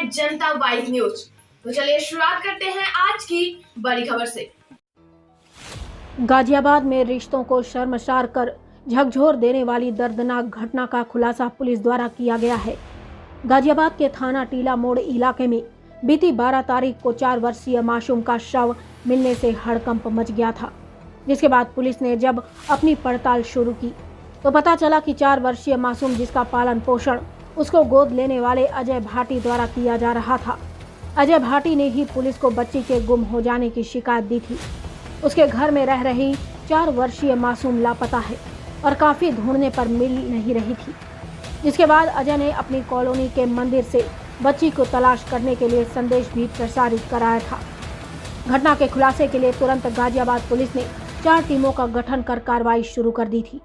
जनता vibe news. तो चलिए शुरुआत करते हैं आज की बड़ी खबर से। गाजियाबाद में रिश्तों को शर्मसार कर झकझोर देने वाली दर्दनाक घटना का खुलासा पुलिस द्वारा किया गया है। गाजियाबाद के थाना टीला मोड़ इलाके में बीती 12 तारीख को 4 वर्षीय मासूम का शव मिलने से हड़कंप मच गया था, जिसके बाद पुलिस ने जब अपनी पड़ताल शुरू की तो पता चला कि 4 वर्षीय मासूम, जिसका पालन पोषण उसको गोद लेने वाले अजय भाटी द्वारा किया जा रहा था। अजय भाटी ने ही पुलिस को बच्ची के गुम हो जाने की शिकायत दी थी। उसके घर में रह रही 4 वर्षीय मासूम लापता है और काफ़ी ढूंढने पर मिल नहीं रही थी, जिसके बाद अजय ने अपनी कॉलोनी के मंदिर से बच्ची को तलाश करने के लिए संदेश भी प्रसारित कराया था। घटना के खुलासे के लिए तुरंत गाजियाबाद पुलिस ने 4 टीमों का गठन कर कार्रवाई शुरू कर दी थी।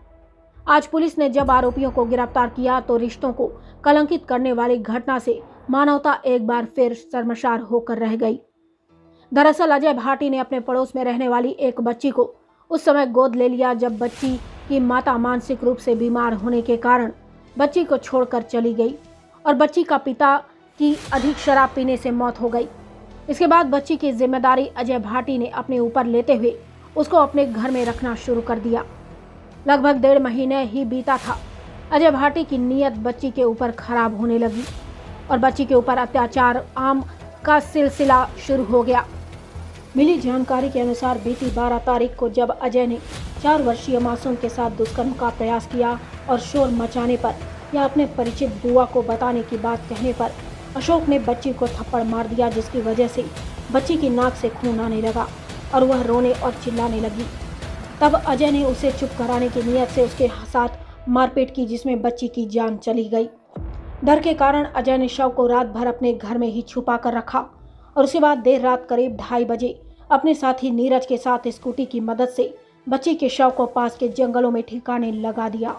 आज पुलिस ने जब आरोपियों को गिरफ्तार किया तो रिश्तों को कलंकित करने वाली घटना से मानवता एक बार फिर शर्मसार होकर रह गई। दरअसल अजय भाटी ने अपने पड़ोस में रहने वाली एक बच्ची को उस समय गोद ले लिया जब बच्ची की माता मानसिक रूप से बीमार होने के कारण बच्ची को छोड़कर चली गई और बच्ची का पिता की अधिक शराब पीने से मौत हो गई। इसके बाद बच्ची की जिम्मेदारी अजय भाटी ने अपने ऊपर लेते हुए उसको अपने घर में रखना शुरू कर दिया। लगभग 1.5 महीने ही बीता था, अजय भाटी की नीयत बच्ची के ऊपर खराब होने लगी और बच्ची के ऊपर अत्याचार आम का सिलसिला शुरू हो गया। मिली जानकारी के अनुसार बीती 12 तारीख को जब अजय ने 4 वर्षीय मासूम के साथ दुष्कर्म का प्रयास किया और शोर मचाने पर या अपने परिचित बुआ को बताने की बात कहने पर अशोक ने बच्ची को थप्पड़ मार दिया, जिसकी वजह से बच्ची की नाक से खून आने लगा और वह रोने और चिल्लाने लगी। तब अजय ने उसे चुप कराने की नीयत से उसके साथ मारपीट की, जिसमें बच्ची की जान चली गई। डर के कारण अजय ने शव को रात भर अपने घर में ही छुपा कर रखा और उसके बाद देर रात करीब 2:30 बजे अपने साथी नीरज के साथ स्कूटी की मदद से बच्ची के शव को पास के जंगलों में ठिकाने लगा दिया।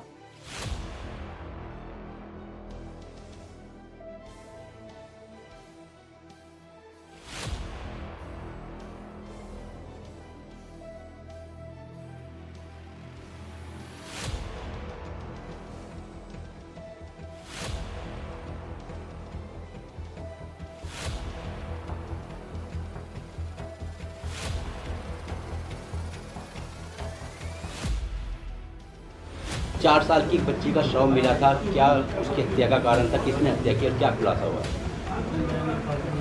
चार साल की बच्ची का शव मिला था, क्या उसकी हत्या का कारण था, किसने हत्या की और क्या खुलासा हुआ?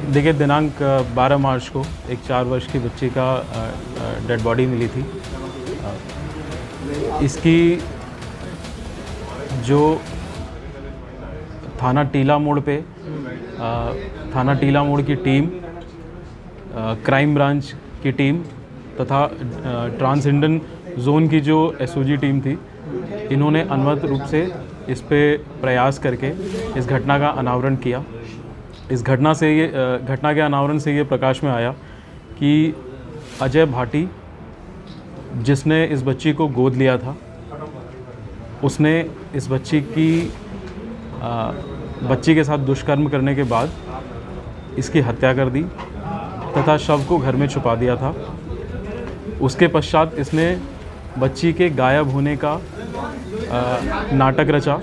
देखिए, दिनांक 12 मार्च को एक 4 वर्ष की बच्ची का डेड बॉडी मिली थी। इसकी जो थाना टीला मोड़ की टीम, क्राइम ब्रांच की टीम तथा ट्रांस इंडियन जोन की जो एसओजी टीम थी, इन्होंने अनवरत रूप से इस पे प्रयास करके इस घटना का अनावरण किया। इस घटना के अनावरण से ये प्रकाश में आया कि अजय भाटी, जिसने इस बच्ची को गोद लिया था, उसने इस बच्ची के साथ दुष्कर्म करने के बाद इसकी हत्या कर दी तथा शव को घर में छुपा दिया था। उसके पश्चात इसने बच्ची के गायब होने का नाटक रचा।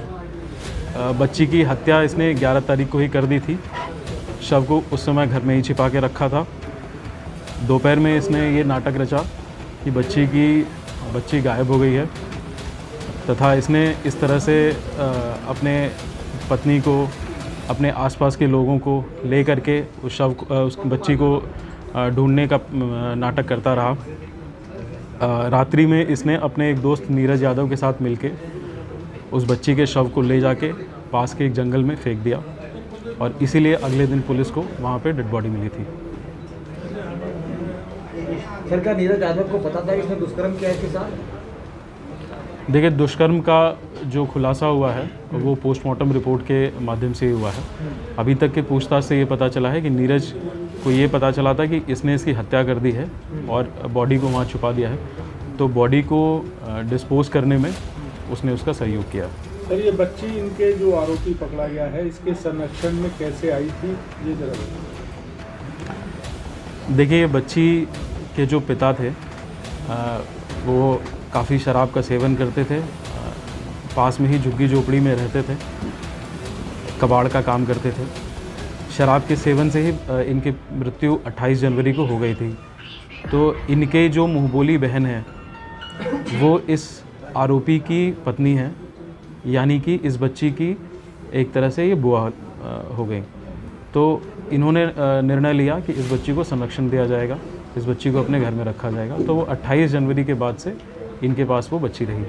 बच्ची की हत्या इसने 11 तारीख को ही कर दी थी। शव को उस समय घर में ही छिपा के रखा था। दोपहर में इसने ये नाटक रचा कि बच्ची गायब हो गई है तथा इसने इस तरह से अपने पत्नी को, अपने आसपास के लोगों को ले करके उस बच्ची को ढूंढने का नाटक करता रहा। रात्रि में इसने अपने एक दोस्त नीरज यादव के साथ मिलके उस बच्ची के शव को ले जाके पास के एक जंगल में फेंक दिया और इसीलिए अगले दिन पुलिस को वहाँ पे डेड बॉडी मिली थी। सर, क्या नीरज यादव को पता था इसने दुष्कर्म किया इसके साथ? देखिए, दुष्कर्म का जो खुलासा हुआ है वो पोस्टमार्टम रिपोर्ट के माध्यम से हुआ है। अभी तक के पूछताछ से ये पता चला है कि नीरज को ये पता चला था कि इसने इसकी हत्या कर दी है और बॉडी को वहाँ छुपा दिया है, तो बॉडी को डिस्पोज करने में उसने उसका सहयोग किया। सर, ये बच्ची इनके जो आरोपी पकड़ा गया है, इसके संरक्षण में कैसे आई थी, ये जरा? देखिए, ये बच्ची के जो पिता थे वो काफ़ी शराब का सेवन करते थे, पास में ही झुग्गी झोपड़ी में रहते थे, कबाड़ का काम करते थे। शराब के सेवन से ही इनकी मृत्यु 28 जनवरी को हो गई थी। तो इनके जो मुंहबोली बहन है वो इस आरोपी की पत्नी है, यानी कि इस बच्ची की एक तरह से ये बुआ हो गई। तो इन्होंने निर्णय लिया कि इस बच्ची को संरक्षण दिया जाएगा, इस बच्ची को अपने घर में रखा जाएगा। तो वो 28 जनवरी के बाद से इनके पास वो बच्ची रही।